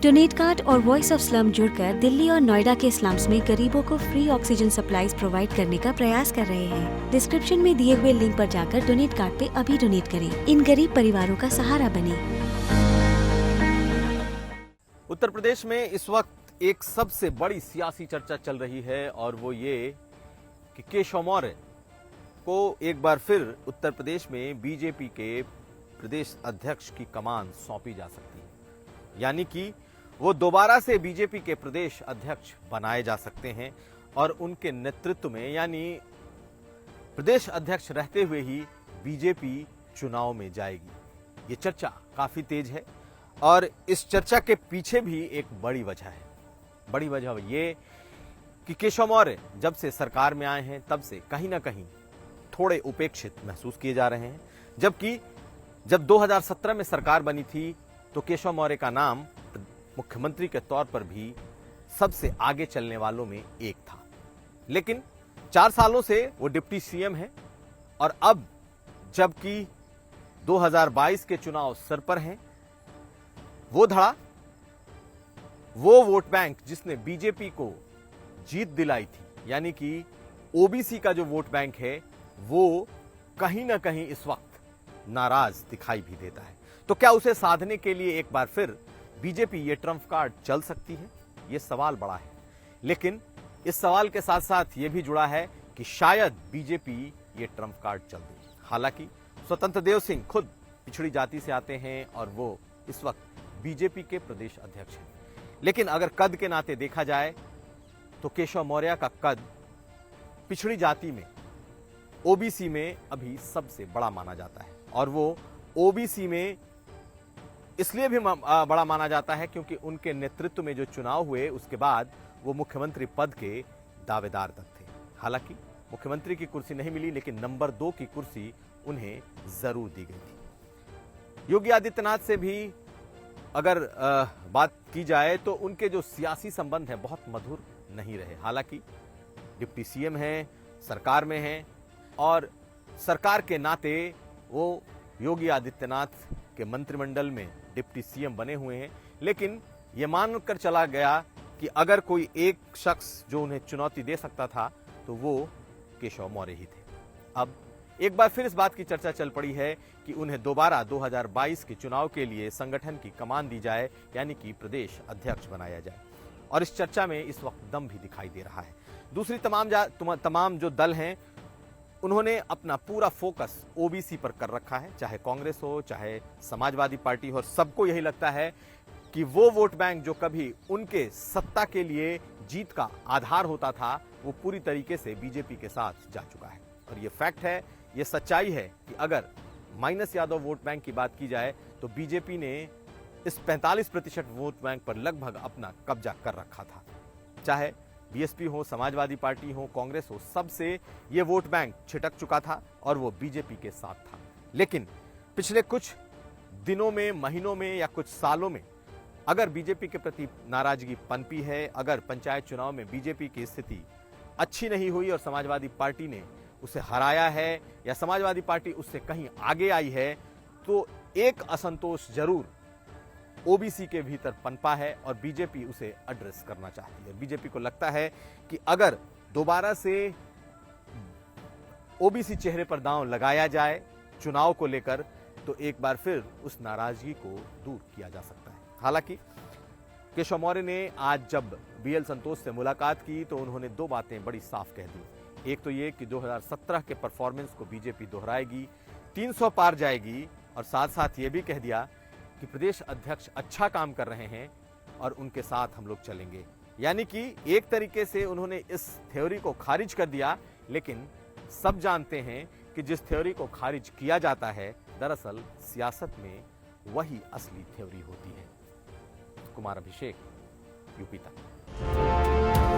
Donate card और voice of slum जुड़कर दिल्ली और नोएडा के स्लम्स में गरीबों को फ्री ऑक्सीजन सप्लाईज प्रोवाइड करने का प्रयास कर रहे हैं। डिस्क्रिप्शन में दिए हुए लिंक पर जाकर डोनेट कार्ड पे अभी डोनेट करें। इन गरीब परिवारों का सहारा बने। उत्तर प्रदेश में इस वक्त एक सबसे बड़ी सियासी चर्चा चल रही है और वो ये कि केशव मौर्य को एक बार फिर उत्तर प्रदेश में बीजेपी के प्रदेश अध्यक्ष की कमान सौंपी जा सकती है, यानी कि वो दोबारा से बीजेपी के प्रदेश अध्यक्ष बनाए जा सकते हैं और उनके नेतृत्व में यानी प्रदेश अध्यक्ष रहते हुए ही बीजेपी चुनाव में जाएगी। ये चर्चा काफी तेज है और इस चर्चा के पीछे भी एक बड़ी वजह है। बड़ी वजह ये कि केशव मौर्य जब से सरकार में आए हैं तब से कहीं ना कहीं थोड़े उपेक्षित महसूस किए जा रहे हैं, जबकि जब 2017 में सरकार बनी थी तो केशव मौर्य का नाम मुख्यमंत्री के तौर पर भी सबसे आगे चलने वालों में एक था। लेकिन 4 सालों से वो डिप्टी सीएम है और अब जबकि 2022 के चुनाव सर पर हैं, वो धड़ा, वो वोट बैंक जिसने बीजेपी को जीत दिलाई थी, यानी कि ओबीसी का जो वोट बैंक है, वो कहीं ना कहीं इस वक्त नाराज दिखाई भी देता है। तो क्या उसे साधने के लिए एक बार फिर बीजेपी ये ट्रम्प कार्ड चल सकती है? ये सवाल बड़ा है। लेकिन इस सवाल के साथ साथ ये भी जुड़ा है कि शायद बीजेपी ये ट्रम्प कार्ड चल दे। हालांकि स्वतंत्र देव सिंह खुद पिछड़ी जाति से आते हैं और वो इस वक्त बीजेपी के प्रदेश अध्यक्ष हैं। लेकिन अगर कद के नाते देखा जाए तो केशव मौर्य का कद पिछड़ी जाति में ओबीसी में अभी सबसे बड़ा माना जाता है और वो ओबीसी में इसलिए भी बड़ा माना जाता है क्योंकि उनके नेतृत्व में जो चुनाव हुए उसके बाद वो मुख्यमंत्री पद के दावेदार तक थे। हालांकि मुख्यमंत्री की कुर्सी नहीं मिली, लेकिन नंबर 2 की कुर्सी उन्हें जरूर दी गई थी। योगी आदित्यनाथ से भी अगर बात की जाए तो उनके जो सियासी संबंध हैं बहुत मधुर नहीं रहे। हालांकि डिप्टी सीएम हैं, सरकार में हैं और सरकार के नाते वो योगी आदित्यनाथ के मंत्रिमंडल में डिप्टी सीएम बने हुए हैं। लेकिन यह मानकर चला गया कि अगर कोई एक शख्स जो उन्हें चुनौती दे सकता था तो वो केशव मौर्य ही थे। अब एक बार फिर इस बात की चर्चा चल पड़ी है कि उन्हें दोबारा 2022 के चुनाव के लिए संगठन की कमान दी जाए, यानी कि प्रदेश अध्यक्ष बनाया जाए। और इस चर्चा में इस वक्त दम भी दिखाई दे रहा है। दूसरी तमाम जो दल हैं उन्होंने अपना पूरा फोकस ओबीसी पर कर रखा है, चाहे कांग्रेस हो चाहे समाजवादी पार्टी हो, और सबको यही लगता है कि वो वोट बैंक जो कभी उनके सत्ता के लिए जीत का आधार होता था वो पूरी तरीके से बीजेपी के साथ जा चुका है। और ये फैक्ट है, ये सच्चाई है कि अगर माइनस यादव वोट बैंक की बात की जाए तो बीजेपी ने इस 45% वोट बैंक पर लगभग अपना कब्जा कर रखा था। चाहे बीएसपी हो, समाजवादी पार्टी हो, कांग्रेस हो, सबसे ये वोट बैंक छिटक चुका था और वो बीजेपी के साथ था। लेकिन पिछले कुछ दिनों में, महीनों में या कुछ सालों में अगर बीजेपी के प्रति नाराजगी पनपी है, अगर पंचायत चुनाव में बीजेपी की स्थिति अच्छी नहीं हुई और समाजवादी पार्टी ने उसे हराया है या समाजवादी पार्टी उससे कहीं आगे आई है, तो एक असंतोष जरूर ओबीसी के भीतर पनपा है और बीजेपी उसे एड्रेस करना चाहती है। बीजेपी को लगता है कि अगर दोबारा से ओबीसी चेहरे पर दांव लगाया जाए चुनाव को लेकर तो एक बार फिर उस नाराजगी को दूर किया जा सकता है। हालांकि केशव मौर्य ने आज जब बीएल संतोष से मुलाकात की तो उन्होंने 2 बातें बड़ी साफ कह दी। एक तो ये कि 2017 के परफॉर्मेंस को बीजेपी दोहराएगी, 300 पार जाएगी, और साथ साथ ये भी कह दिया कि प्रदेश अध्यक्ष अच्छा काम कर रहे हैं और उनके साथ हम लोग चलेंगे। यानी कि एक तरीके से उन्होंने इस थ्योरी को खारिज कर दिया, लेकिन सब जानते हैं कि जिस थ्योरी को खारिज किया जाता है दरअसल सियासत में वही असली थ्योरी होती है। कुमार अभिषेक, यूपी तक।